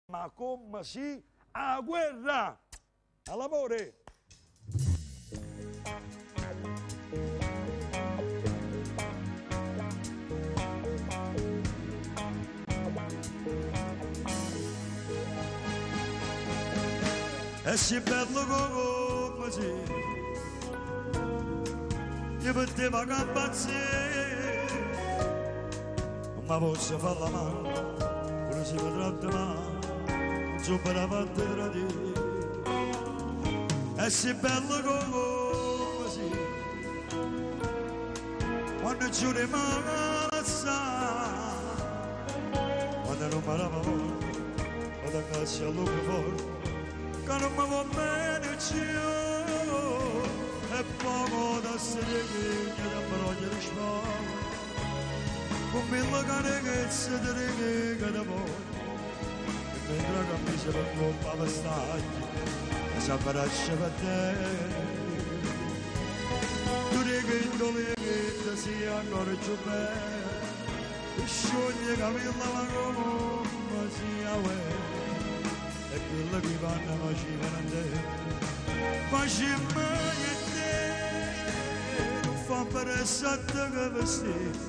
ma come sì a guerra, all'amore. E si bello come sì, io poteva campazzare, ma posso fare la mano, quello si vedrà domani, insomma la parte tradire. E si bello come sì, quando ci rimasta, quando non mi lava vado a casa a lupo fuori. Che non mi va bene più e poco da sedere da parole di spavolo come la carezza di righe da voi e mentre cammino per colpa vestaglia e si abbraccia per te tu righe che sia ancora più bella e scioglie capilla ma come sia uè e quello che vanno facevano a te facevano a te non fa per sotto che vestiti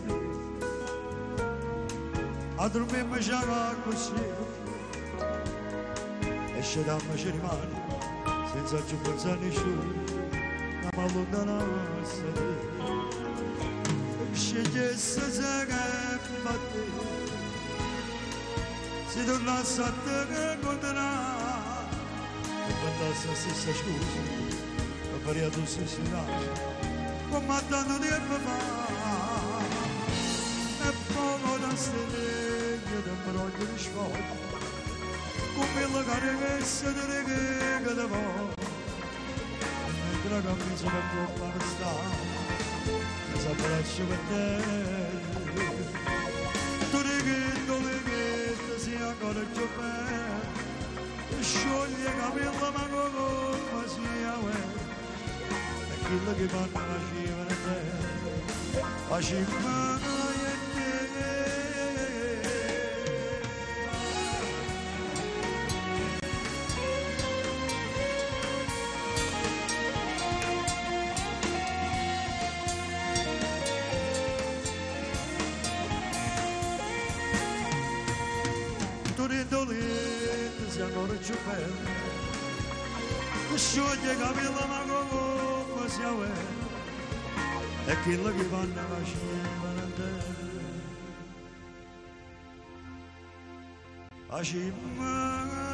a dormire già così e scegliamo ci rimane senza più pensare a nessuno ma mi allontanasse e scegliesse se che batte si tornasse a te che conterà e cantasse la stessa scusa e faria tu stessi nasce come tanto tempo fa e poco da stelle da broglie di sfoglia come la carezza di righe da voi mentre la camisa per colpa che sta e si abbraccia per te tu righe sia ancora più bella e scioglie capilla ma come sia uè e quello che fanno facevano a te facevano a te dolente sia ancora più bella e scioglie capilla ma come sia uè e quello che vanno facevano a te facevano